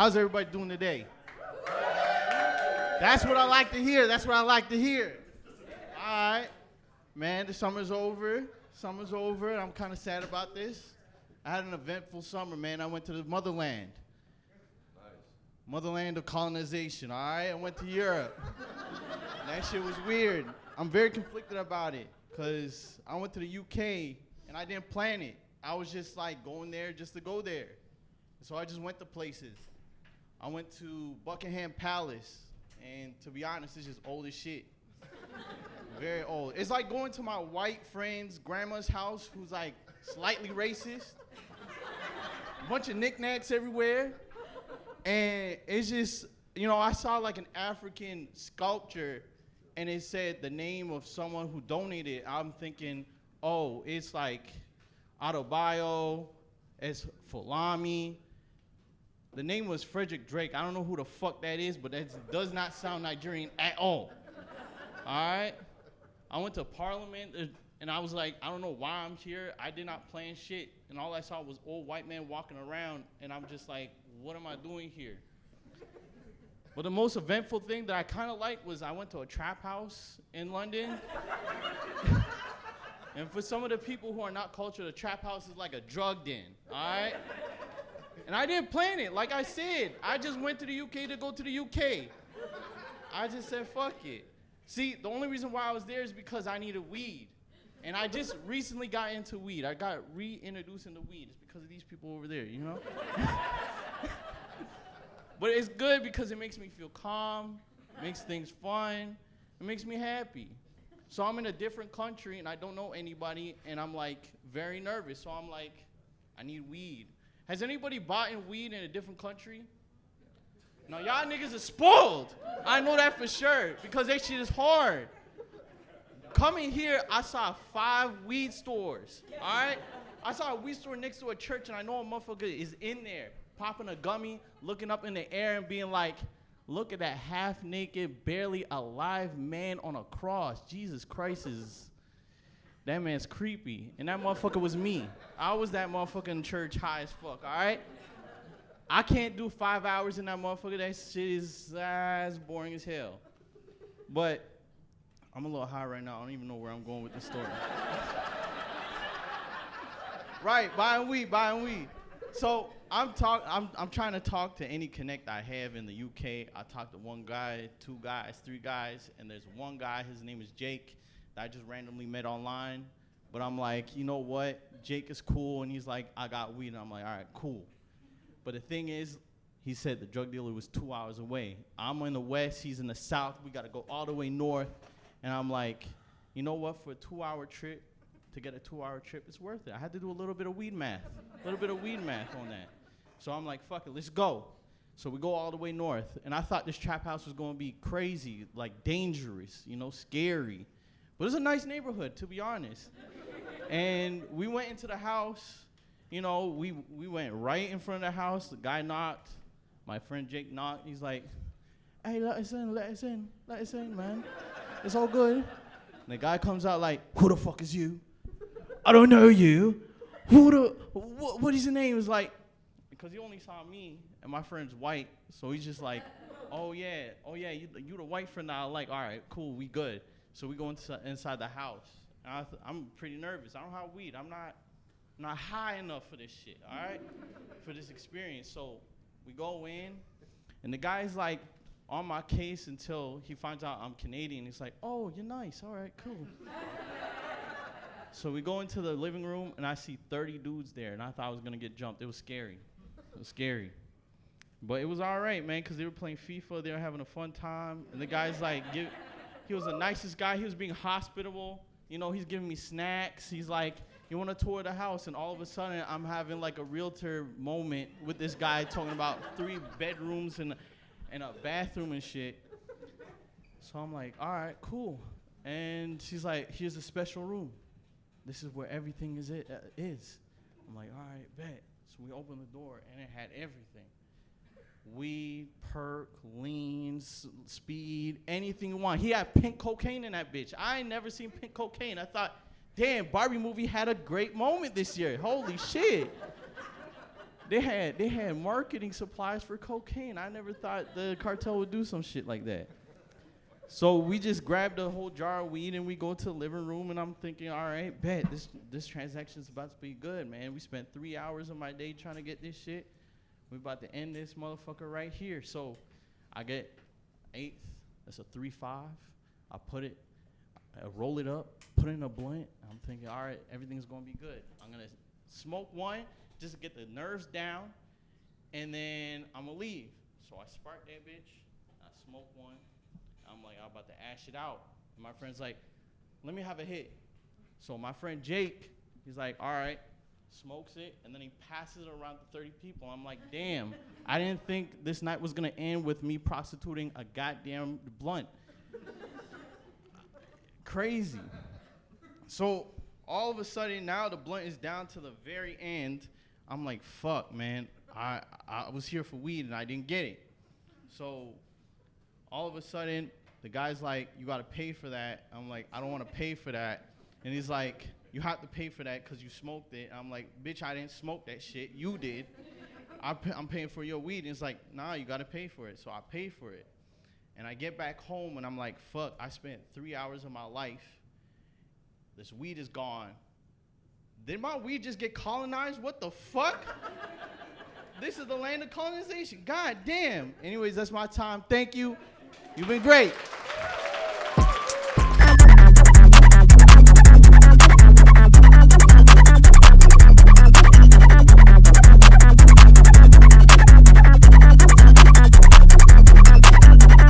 How's everybody doing today? That's what I like to hear. That's what I like to hear. All right. Man, the summer's over. Summer's over. I'm kind of sad about this. I had an eventful summer, man. I went to the motherland. Nice. Motherland of colonization, all right? I went to Europe. That shit was weird. I'm very conflicted about it because I went to the UK and I didn't plan it. I was just like going there just to go there. So I just went to places. I went to Buckingham Palace, and to be honest, it's just old as shit. Very old. It's like going to my white friend's grandma's house who's like slightly racist. A bunch of knickknacks everywhere. And it's just, you know, I saw like an African sculpture and it said the name of someone who donated. I'm thinking, oh, it's like Adebayo, it's Fulani. The name was Frederick Drake. I don't know who the fuck that is, but that does not sound Nigerian at all. All right? I went to Parliament, and I was like, I don't know why I'm here. I did not plan shit, and all I saw was old white men walking around, and I'm just like, what am I doing here? But the most eventful thing that I kind of liked was I went to a trap house in London. And for some of the people who are not cultured, a trap house is like a drug den, all right? And I didn't plan it, like I said. I just went to the UK to go to the UK. I just said, fuck it. See, the only reason why I was there is because I needed weed. And I just recently got into weed. I got reintroduced into weed. It's because of these people over there, you know? But it's good because it makes me feel calm, makes things fun, it makes me happy. So I'm in a different country and I don't know anybody and I'm like very nervous. So I'm like, I need weed. Has anybody bought in weed in a different country? No, y'all niggas are spoiled. I know that for sure because that shit is hard. Coming here, I saw 5 weed stores, all right? I saw a weed store next to a church and I know a motherfucker is in there popping a gummy, looking up in the air and being like, look at that half-naked, barely alive man on a cross. Jesus Christ that man's creepy. And that motherfucker was me. I was that motherfucker in church high as fuck, all right? I can't do 5 hours in that motherfucker. That shit is as boring as hell. But I'm a little high right now. I don't even know where I'm going with this story. Right, buying weed. So I'm trying to talk to any connect I have in the UK. I talked to 1 guy, 2 guys, 3 guys, and there's 1 guy, his name is Jake, that I just randomly met online. But I'm like, you know what? Jake is cool, and he's like, I got weed. And I'm like, all right, cool. But the thing is, he said the drug dealer was 2 hours away. I'm in the west, he's in the south. We got to go all the way north. And I'm like, you know what? For a 2-hour trip, to get a 2-hour trip, it's worth it. I had to do a little bit of weed math on that. So I'm like, fuck it, let's go. So we go all the way north. And I thought this trap house was going to be crazy, like dangerous, you know, scary. But it's a nice neighborhood, to be honest. And we went into the house. You know, we went right in front of the house. The guy knocked. My friend Jake knocked. He's like, hey, let us in, man. It's all good. And the guy comes out like, who the fuck is you? I don't know you. What is your name? It's like, because he only saw me, and my friend's white, so he's just like, oh yeah, you the white friend that I like. All right, cool, we good. So we go inside the house. And I'm pretty nervous. I don't have weed. I'm not high enough for this shit, all right? For this experience. So we go in, and the guy's like on my case until he finds out I'm Canadian. He's like, oh, you're nice. All right, cool. So we go into the living room, and I see 30 dudes there, and I thought I was going to get jumped. It was scary. But it was all right, man, because they were playing FIFA. They were having a fun time. And the guy's like, he was the nicest guy. He was being hospitable. You know, he's giving me snacks. He's like, you want to tour the house? And all of a sudden, I'm having like a realtor moment with this guy talking about 3 bedrooms and a bathroom and shit. So I'm like, all right, cool. And she's like, here's a special room. This is where everything is. I'm like, all right, bet. So we opened the door, and it had everything. Weed, perk, leans, speed, anything you want. He had pink cocaine in that bitch. I ain't never seen pink cocaine. I thought, damn, Barbie movie had a great moment this year. Holy shit. they had marketing supplies for cocaine. I never thought the cartel would do some shit like that. So we just grabbed a whole jar of weed and we go to the living room and I'm thinking, all right, bet this transaction's about to be good, man. We spent 3 hours of my day trying to get this shit. We about to end this motherfucker right here. So I get eighth. That's a 3-5. I roll it up, put it in a blunt. I'm thinking, all right, everything's gonna be good. I'm gonna smoke one just to get the nerves down, and then I'm gonna leave. So I spark that bitch. I smoke one. I'm like, I'm about to ash it out. And my friend's like, let me have a hit. So my friend Jake, he's like, all right, smokes it, and then he passes it around to 30 people. I'm like, damn, I didn't think this night was gonna end with me prostituting a goddamn blunt. Crazy. So all of a sudden now the blunt is down to the very end. I'm like, fuck, man, I was here for weed and I didn't get it. So all of a sudden, the guy's like, you gotta pay for that. I'm like, I don't wanna pay for that. And he's like, you have to pay for that because you smoked it. I'm like, bitch, I didn't smoke that shit. You did. I'm paying for your weed. And he's like, nah, you gotta pay for it. So I pay for it. And I get back home and I'm like, fuck, I spent 3 hours of my life. This weed is gone. Did my weed just get colonized? What the fuck? This is the land of colonization. God damn. Anyways, that's my time. Thank you. You've been great.